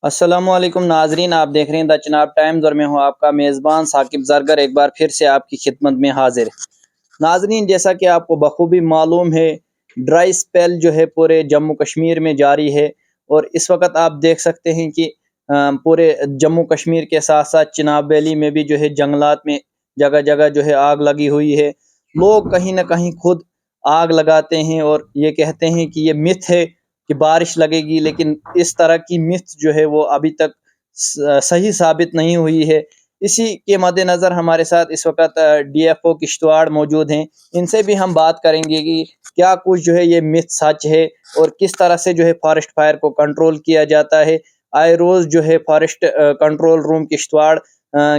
अस्सलामुअलैकुम नाजरीन, आप देख रहे हैं द चिनाब टाइम्स और मैं हूं आपका मेज़बान साकिब ज़रगर। एक बार फिर से आपकी खिदमत में हाजिर। नाजरीन, जैसा कि आपको बखूबी मालूम है, ड्राई स्पेल जो है पूरे जम्मू कश्मीर में जारी है। और इस वक्त आप देख सकते हैं कि पूरे जम्मू कश्मीर के साथ साथ चिनाब वैली में भी जो है जंगलात में जगह जगह जो है आग लगी हुई है। लोग कहीं ना कहीं खुद आग लगाते हैं और ये कहते हैं कि ये मिथ है कि बारिश लगेगी, लेकिन इस तरह की मिथ जो है वो अभी तक सही साबित नहीं हुई है। इसी के मद्देनज़र हमारे साथ इस वक्त डीएफओ किश्तवाड़ मौजूद हैं। इनसे भी हम बात करेंगे कि क्या कुछ जो है ये मिथ सच है और किस तरह से जो है फॉरेस्ट फायर को कंट्रोल किया जाता है। आए रोज़ जो है फॉरेस्ट कंट्रोल रूम किश्तवाड़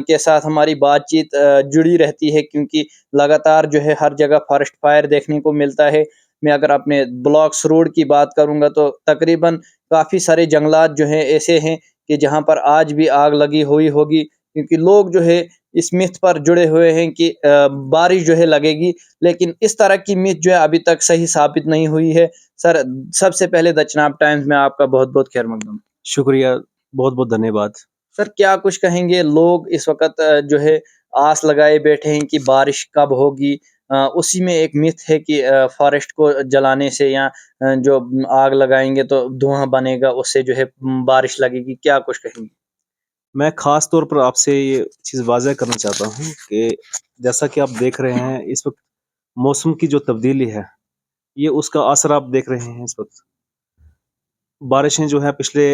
के साथ हमारी बातचीत जुड़ी रहती है, क्योंकि लगातार जो है हर जगह फॉरेस्ट फायर देखने को मिलता है। मैं अगर अपने ब्लॉक्स रोड की बात करूँगा तो तकरीबन काफ़ी सारे जंगलात जो हैं ऐसे हैं कि जहाँ पर आज भी आग लगी हुई होगी, क्योंकि लोग जो है इस मिथ पर जुड़े हुए हैं कि बारिश जो है लगेगी। लेकिन इस तरह की मिथ जो है अभी तक सही साबित नहीं हुई है। सर, सबसे पहले द चनाब टाइम्स में आपका बहुत-बहुत खैर मकदम। शुक्रिया, बहुत-बहुत धन्यवाद। सर, क्या कुछ कहेंगे? लोग इस वक़्त जो है आस लगाए बैठे हैं कि बारिश कब होगी। उसी में एक मिथ है कि फ़ॉरेस्ट को जलाने से या जो आग लगाएँगे तो धुआँ बनेगा, उससे जो है बारिश लगेगी। क्या कुछ कहेंगे? मैं ख़ास तौर पर आपसे ये चीज़ वाज़ह करना चाहता हूँ कि जैसा कि आप देख रहे हैं इस वक़्त मौसम की जो तब्दीली है, ये उसका असर आप देख रहे हैं इस वक़्त। बारिशें जो हैं पिछले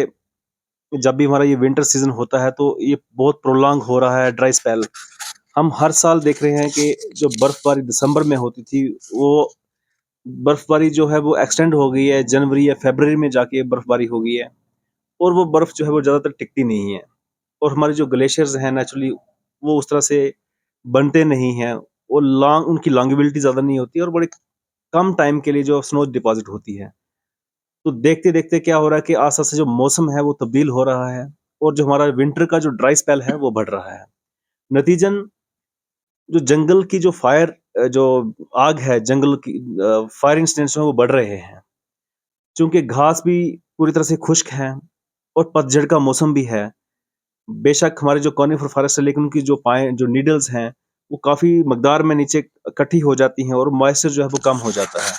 जब भी हमारा ये विंटर सीज़न होता है तो ये बहुत प्रोलॉन्ग हो रहा है ड्राई स्पेल। हम हर साल देख रहे हैं कि जो बर्फ़बारी दिसंबर में होती थी, वो बर्फ़बारी जो है वो एक्सटेंड हो गई है, जनवरी या फ़रवरी में जाके बर्फ़बारी हो गई है और वो बर्फ़ जो है वो ज़्यादातर टिकती नहीं है। और हमारे जो ग्लेशियर्स हैं नेचुरली वो उस तरह से बनते नहीं हैं। वो लॉन्ग उनकी लॉन्गेविलिटी ज़्यादा नहीं होती है और बड़े कम टाइम के लिए जो स्नो डिपॉज़िट होती है। तो देखते-देखते क्या हो रहा है कि आस-पास से जो मौसम है वो तब्दील हो रहा है और जो हमारा विंटर का जो ड्राई स्पेल है वो बढ़ रहा है। नतीजन जो जंगल की जो जो आग है जंगल की फायर इंसिडेंट्स हैं वो बढ़ रहे हैं। चूँकि घास भी पूरी तरह से खुश्क है और पतझड़ का मौसम भी है। बेशक हमारे जो कॉनिफ़र फ़ॉरेस्ट है लेकिन उनकी जो नीडल्स हैं, वो काफ़ी मकदार में नीचे इकट्ठी हो जाती हैं और मॉइस्चर जो है वो कम हो जाता है।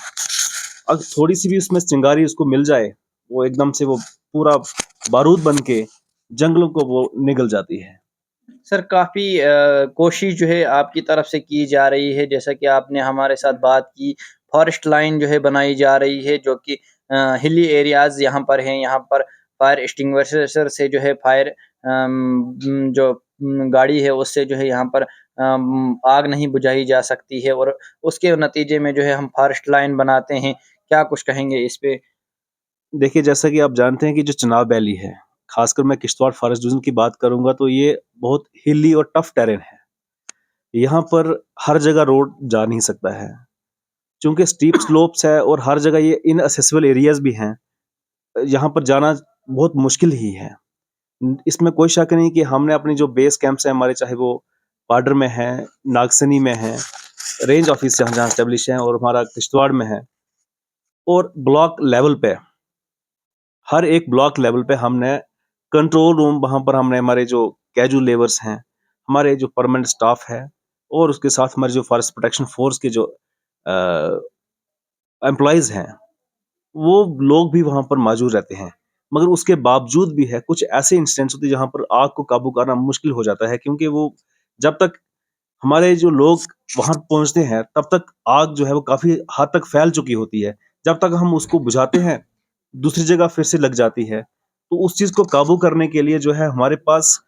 अब थोड़ी-सी भी उसमें चिंगारी उसको मिल जाए, वो एकदम से वो पूरा बारूद बन के जंगलों को वो निगल जाती है। सर, काफ़ी कोशिश जो है आपकी तरफ से की जा रही है, जैसा कि आपने हमारे साथ बात की। फॉरेस्ट लाइन जो है बनाई जा रही है, जो कि हिली एरियाज़ यहाँ पर हैं। यहाँ पर फायर एक्सटिंग्विशर से जो है फायर जो गाड़ी है उससे जो है यहाँ पर आग नहीं बुझाई जा सकती है, और उसके नतीजे में जो है हम फॉरेस्ट लाइन बनाते हैं। क्या कुछ कहेंगे इस पे? देखिए, जैसा कि आप जानते हैं कि जो चिनाब वैली है, ख़ासकर मैं किश्तवाड़ फ़ॉरेस्ट डिवीज़न की बात करूँगा तो ये बहुत हिली और टफ़ टेरेन है। यहाँ पर हर जगह रोड जा नहीं सकता है। चूँकि स्टीप स्लोप्स है और हर जगह ये इनएक्सेसिबल एरियाज़ भी हैं, यहाँ पर जाना बहुत मुश्किल ही है। इसमें कोई शक नहीं कि हमने अपनी जो बेस कैंप्स हैं हमारे, चाहे वो पाडर में है, नागसनी में है, रेंज ऑफिस जहाँ जहाँ एस्टेब्लिश हैं और हमारा किश्तवाड़ में है और ब्लॉक लेवल पे, हर एक ब्लॉक लेवल पे हमने कंट्रोल रूम, वहाँ पर हमने हमारे जो कैजुअल लेबर्स हैं, हमारे जो परमानेंट स्टाफ है और उसके साथ हमारे जो फॉरेस्ट प्रोटेक्शन फोर्स के जो एम्प्लॉइज़ हैं, वो लोग भी वहाँ पर मौजूद रहते हैं। मगर उसके बावजूद भी है, कुछ ऐसे इंसिडेंट्स होते हैं जहाँ पर आग को काबू करना मुश्किल हो जाता है, क्योंकि वो जब तक हमारे जो लोग वहाँ पहुँचते हैं, तब तक आग जो है वो काफ़ी हद तक फैल चुकी होती है। जब तक हम उसको बुझाते हैं, दूसरी जगह फिर से लग जाती है। तो उस चीज़ को काबू करने के लिए जो है हमारे पास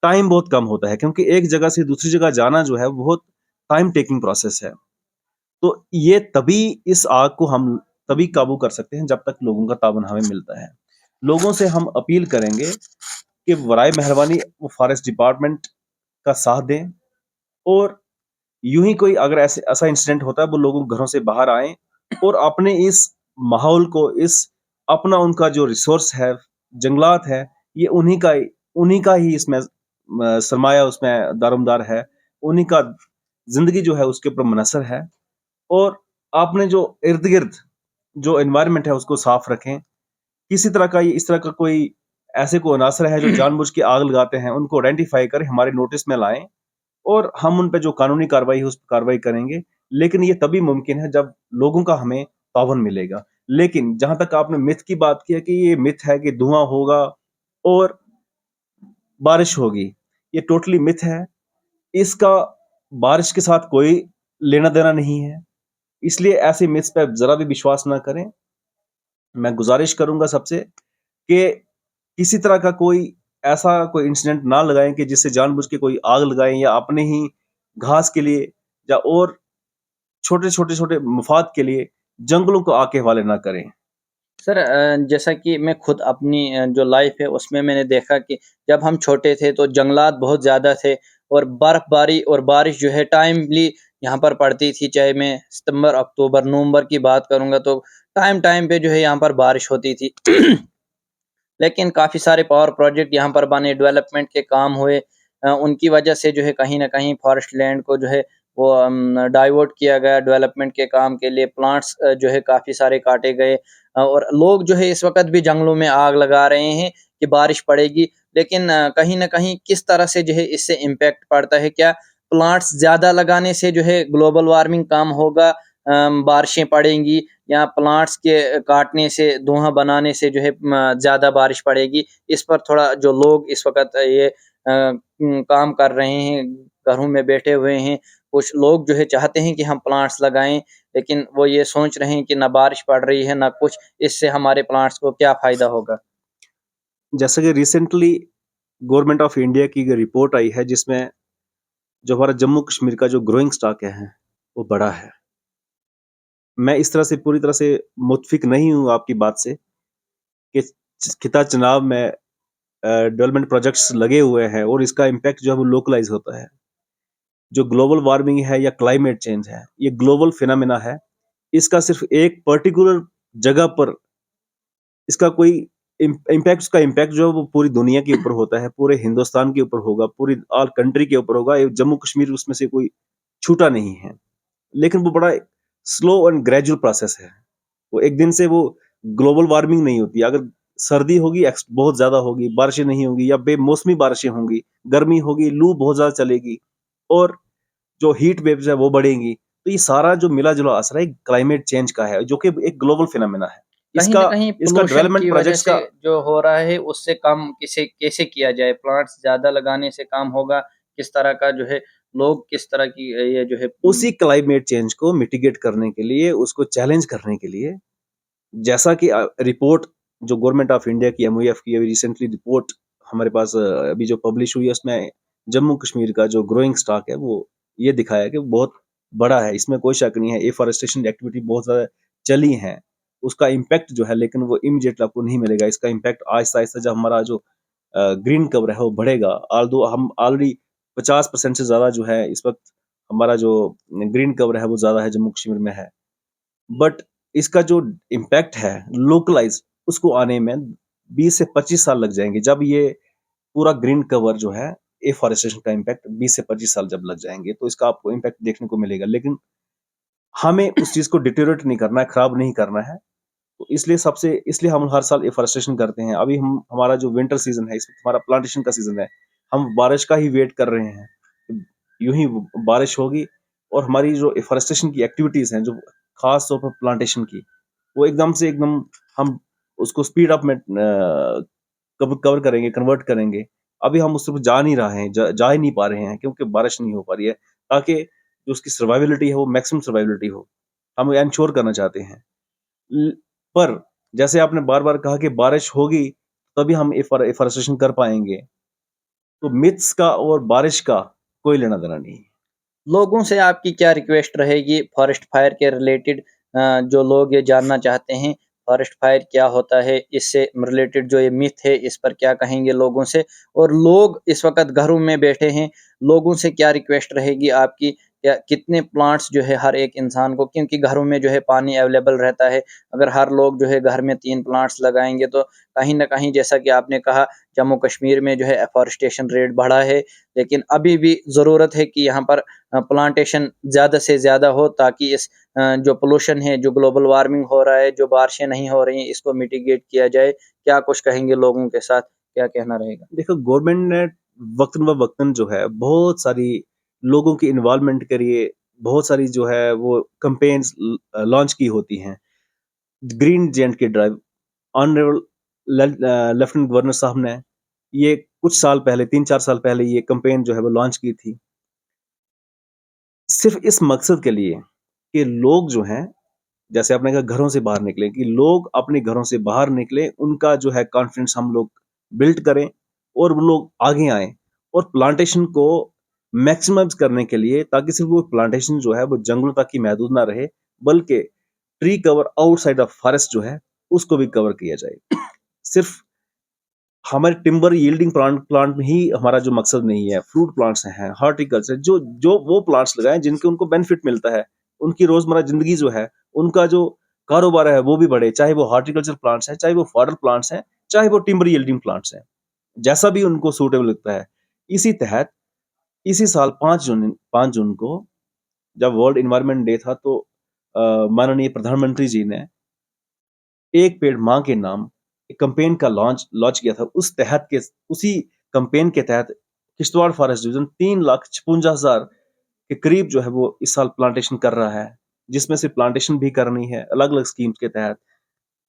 टाइम बहुत कम होता है, क्योंकि एक जगह से दूसरी जगह जाना जो है वो बहुत टाइम टेकिंग प्रोसेस है। तो ये तभी इस आग को हम तभी काबू कर सकते हैं जब तक लोगों का ताबन हमें मिलता है। लोगों से हम अपील करेंगे कि बराए मेहरबानी वो फॉरेस्ट डिपार्टमेंट का साथ दें और यूं ही कोई अगर ऐसे ऐसा इंसिडेंट होता है वो लोगों घरों से बाहर आएं और अपने इस माहौल को, इस अपना उनका जो रिसोर्स है, जंगलात है, ये उन्हीं का ही इसमें सरमाया उसमें दारोमदार है, उन्हीं का जिंदगी जो है उसके ऊपर मुनहसर है। और आपने जो इर्द गिर्द जो एनवायरनमेंट है उसको साफ रखें। किसी तरह का ये इस तरह का कोई ऐसे कोई अनासर है जो जानबूझ के आग लगाते हैं, उनको आइडेंटिफाई करें, हमारे नोटिस में लाएं और हम उन पे जो कानूनी कार्रवाई है उस पर कार्रवाई करेंगे। लेकिन ये तभी मुमकिन है जब लोगों का हमें ताउन मिलेगा। लेकिन जहां तक आपने मिथ की बात की है कि ये मिथ है कि धुआं होगा और बारिश होगी, ये टोटली मिथ है। इसका बारिश के साथ कोई लेना देना नहीं है, इसलिए ऐसे मिथ्स पे जरा भी विश्वास ना करें। मैं गुजारिश करूंगा सबसे कि किसी तरह का कोई ऐसा कोई इंसिडेंट ना लगाएं कि जिससे जानबूझ के कोई आग लगाएं या अपने ही घास के लिए या और छोटे मुफाद के लिए जंगलों को आग के हवाले ना करें। सर जैसा कि मैं खुद अपनी जो लाइफ है उसमें मैंने देखा कि जब हम छोटे थे तो जंगलात बहुत ज़्यादा थे और बर्फ़बारी और बारिश जो है टाइमली यहाँ पर पड़ती थी। चाहे मैं सितंबर, अक्टूबर, नवंबर की बात करूँगा तो टाइम टाइम पे जो है यहाँ पर बारिश होती थी। लेकिन काफ़ी सारे पावर प्रोजेक्ट यहाँ पर बने, डेवलपमेंट के काम हुए। उनकी वजह से जो है कहीं न कहीं फॉरेस्ट लैंड को जो है वो डाइवर्ट किया गया डेवलपमेंट के काम के लिए। प्लांट्स जो है काफ़ी सारे काटे गए और लोग जो है इस वक़्त भी जंगलों में आग लगा रहे हैं कि बारिश पड़ेगी। लेकिन कहीं न कहीं किस तरह से जो है इससे इम्पैक्ट पड़ता है? क्या प्लांट्स ज़्यादा लगाने से जो है ग्लोबल वार्मिंग कम होगा, बारिशें पड़ेंगी या प्लांट्स के काटने से, धुआँ बनाने से जो है ज़्यादा बारिश पड़ेगी? इस पर थोड़ा जो लोग इस वक़्त ये काम कर रहे हैं, घरों में बैठे हुए हैं, कुछ लोग जो है चाहते हैं कि हम प्लांट्स लगाएँ, लेकिन वो ये सोच रहे हैं कि ना बारिश पड़ रही है, ना कुछ, इससे हमारे प्लांट्स को क्या फ़ायदा होगा? जैसे कि रिसेंटली गवर्नमेंट ऑफ इंडिया की एक रिपोर्ट आई है जिसमें जो हमारा जम्मू कश्मीर का जो ग्रोइंग स्टॉक है वो बड़ा है। मैं इस तरह से पूरी तरह से मुत्फिक नहीं हूँ आपकी बात से कि खिता चनाब में डेवलपमेंट प्रोजेक्ट्स लगे हुए हैं और इसका इम्पैक्ट जो है वो लोकलाइज होता है। जो ग्लोबल वार्मिंग है या क्लाइमेट चेंज है, ये ग्लोबल फिनोमेना है। इसका सिर्फ एक पर्टिकुलर जगह पर इसका कोई इम्पैक्ट, उसका इम्पैक्ट जो है वो पूरी दुनिया के ऊपर होता है, पूरे हिंदुस्तान के ऊपर होगा, पूरी ऑल कंट्री के ऊपर होगा। ये जम्मू कश्मीर उसमें से कोई छूटा नहीं है। लेकिन वो बड़ा स्लो एंड ग्रेजुअल प्रोसेस है। वो एक दिन से वो ग्लोबल वार्मिंग नहीं होती। अगर सर्दी होगी बहुत ज्यादा होगी, बारिशें नहीं होंगी या बेमौसमी बारिशें होंगी, गर्मी होगी, लू बहुत ज्यादा चलेगी और जो हीट वेव्स है वो बढ़ेंगी। तो ये सारा जो मिला जुला असर है क्लाइमेट चेंज का है, जो कि एक ग्लोबल फिनोमेना है। कहीं इसका न कहीं इसका पोल्यूशन डेवलपमेंट की वजह प्रोजेक्ट्स से का जो हो रहा है, उससे कम किसे कैसे किया जाए? प्लांट्स ज़्यादा लगाने से काम होगा? किस तरह का जो है लोग किस तरह की ये जो है उसी क्लाइमेट चेंज को मिटिगेट करने के लिए, उसको चैलेंज करने के लिए, जैसा कि रिपोर्ट जो गवर्नमेंट ऑफ इंडिया की एमओएफ की अभी रिसेंटली रिपोर्ट हमारे पास अभी जो पब्लिश हुई है उसमें जम्मू कश्मीर का जो ग्रोइंग स्टॉक है वो ये दिखाया है कि बहुत बड़ा है। इसमें कोई शक नहीं है। एफॉरेस्टेशन एक्टिविटी बहुत ज्यादा चली है, उसका इम्पैक्ट जो है, लेकिन वो इमीडिएट आपको नहीं मिलेगा। इसका इम्पैक्ट आहिस्ता आहिस्ता जब हमारा जो ग्रीन कवर है वो बढ़ेगा, ऑल्दो हम ऑलरेडी 50% से ज्यादा जो है इस वक्त हमारा जो ग्रीन कवर है वो ज्यादा है, जम्मू कश्मीर में है। बट इसका जो इम्पैक्ट है लोकलाइज, उसको आने में 20 से 25 साल लग जाएंगे। जब ये पूरा ग्रीन कवर जो है, एफॉरेस्टेशन का इम्पैक्ट 20 से 25 साल जब लग जाएंगे तो इसका आपको इम्पैक्ट देखने को मिलेगा। लेकिन हमें उस चीज को डिटेरियोरेट नहीं करना है, खराब नहीं करना है। तो इसलिए हम हर साल एफॉरेस्टेशन करते हैं। अभी हम हमारा जो विंटर सीजन है, इसमें हमारा प्लांटेशन का सीजन है, हम बारिश का ही वेट कर रहे हैं। यूं ही बारिश होगी और हमारी जो एफॉरेस्टेशन की एक्टिविटीज हैं, जो खास तौर पर प्लांटेशन की, वो एकदम हम उसको स्पीड अप में कवर करेंगे, कन्वर्ट करेंगे। अभी हम उस तरफ जा नहीं रहे हैं, जा ही नहीं पा रहे हैं क्योंकि बारिश नहीं हो पा रही है, ताकि जो उसकी सर्वाइवलिटी है वो मैक्सिमम सर्वाइवलिटी हो, हम इंश्योर करना चाहते हैं। पर जैसे आपने बार बार कहा कि बारिश होगी तभी हम एफॉरेस्टेशन कर पाएंगे, तो मिथ्स का और बारिश का कोई लेना देना नहीं है। लोगों से आपकी क्या रिक्वेस्ट रहेगी फॉरेस्ट फायर के रिलेटेड? जो लोग ये जानना चाहते हैं फॉरेस्ट फायर क्या होता है, इससे रिलेटेड जो ये मिथ है इस पर क्या कहेंगे लोगों से? और लोग इस वक़्त घरों में बैठे हैं, लोगों से क्या रिक्वेस्ट रहेगी आपकी? या कितने प्लांट्स जो है हर एक इंसान को, क्योंकि घरों में जो है पानी अवेलेबल रहता है, अगर हर लोग जो है घर में 3 प्लांट्स लगाएँगे तो कहीं न कहीं जैसा कि आपने कहा जम्मू कश्मीर में जो है एफ़ॉरेस्टेशन रेट बढ़ा है, लेकिन अभी भी ज़रूरत है कि यहाँ पर प्लांटेशन ज़्यादा से ज़्यादा हो ताकि इस जो पोल्यूशन है, जो ग्लोबल वार्मिंग हो रहा है, जो बारिशें नहीं हो रही हैं, इसको मिटिगेट किया जाए। क्या कुछ कहेंगे लोगों के साथ? क्या कहना रहेगा? देखो, गवर्नमेंट ने वक्तन व वक्तन जो है बहुत सारी लोगों की इन्वॉल्वमेंट के लिए बहुत सारी जो है वो कैंपेन्स लॉन्च की होती हैं। ग्रीन जेंट के ड्राइव ऑनरेबल लेफ्टिनेंट गवर्नर साहब ने ये कुछ साल पहले 3-4 साल पहले ये कैंपेन जो है वो लॉन्च की थी। सिर्फ़ इस मकसद के लिए कि लोग जो हैं, जैसे आपने कहा घरों से बाहर निकलें, कि लोग अपने घरों से बाहर निकलें, उनका जो है कॉन्फिडेंस हम लोग बिल्ड करें और वो लोग आगे आएँ और प्लांटेशन को मैक्सिमाइज़ करने के लिए, ताकि सिर्फ़ वो प्लांटेशन जो है वो जंगलों तक ही महदूद ना रहे, बल्कि tree cover outside of forest जो है, उसको भी कवर किया जाए। सिर्फ़ हमारे टिम्बर यील्डिंग प्लांट प्लांट में ही हमारा जो मकसद नहीं है, फ्रूट प्लांट्स हैं, हॉर्टिकल्चर, जो जो वो प्लांट्स लगाएँ जिनके उनको बेनिफिट मिलता है। उनकी रोज़मर्रा ज़िंदगी जो है, उनका जो कारोबार है वो भी बढ़े, चाहे वो हॉर्टिकल्चर प्लांट्स हैं, चाहे वो फॉडर प्लांट्स हैं, चाहे वो टिम्बर यील्डिंग प्लांट्स हैं, जैसा भी उनको सूटेबल लगता है। इसी तहत इसी साल 5 जून को जब वर्ल्ड एनवायरनमेंट डे था, तो माननीय प्रधानमंत्री जी ने एक पेड़ माँ के नाम एक कैंपेन का लॉन्च लॉन्च किया था। उसी कैंपेन के तहत किश्तवाड़ फॉरेस्ट डिवीज़न 3,56,000 के करीब जो है वो इस साल प्लांटेशन कर रहा है, जिसमें से प्लांटेशन भी करनी है, अलग-अलग स्कीम्स के तहत।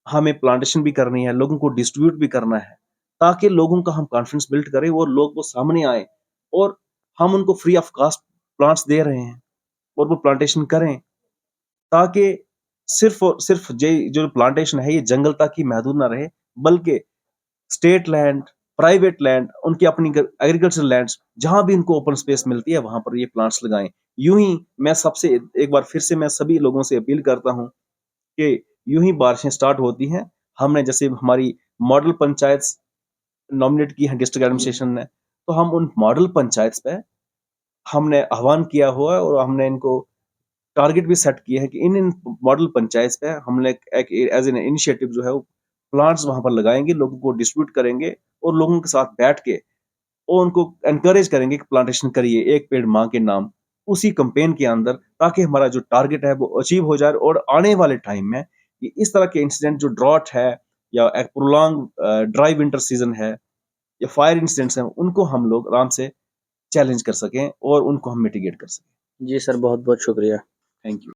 हमें प्लांटेशन भी करनी है, लोगों को डिस्ट्रीब्यूट भी करना है, ताकि लोगों का हम कॉन्फिडेंस बिल्ड करें और लोग वो सामने आएँ और हम उनको free of cost plants they रहे हैं और वो प्लांटेशन करें, ताकि सिर्फ़ और सिर्फ़ जे जो प्लांटेशन है ये जंगल तक ही महदूद ना रहे, बल्कि स्टेट लैंड, प्राइवेट लैंड, उनकी अपनी एग्रीकल्चरल लैंड्स, जहाँ भी उनको ओपन स्पेस मिलती है, वहाँ पर ये प्लांट्स लगाएँ। यूँ ही मैं सबसे एक बार फिर से मैं सभी लोगों से अपील करता हूँ कि यूँ ही बारिशें स्टार्ट होती हैं, हमने जैसे हमारी मॉडल पंचायत नॉमिनेट की हैं डिस्ट्रिक्ट एडमिनिस्ट्रेशन ने, तो हम उन मॉडल पंचायत पे हमने आह्वान किया हुआ है और हमने इनको टारगेट भी सेट किए हैं कि इन मॉडल पंचायत पे हमने एक एज एन इनिशिएटिव जो है वो प्लांट्स वहां पर लगाएंगे, लोगों को डिस्ट्रीब्यूट करेंगे और लोगों के साथ बैठ के और उनको एनकरेज करेंगे कि प्लांटेशन करिए, एक पेड़ माँ के नाम, उसी कैंपेन के अंदर, ताकि हमारा जो टारगेट है वो अचीव हो जाए और आने वाले टाइम में ये इस तरह के इंसिडेंट जो ड्रॉट है या एक प्रोलॉन्ग ड्राई विंटर सीजन है या फायर इंसिडेंट्स हैं, उनको हम लोग आराम से चैलेंज कर सकें और उनको हम मिटिगेट कर सकें। जी सर, बहुत-बहुत शुक्रिया। Thank you.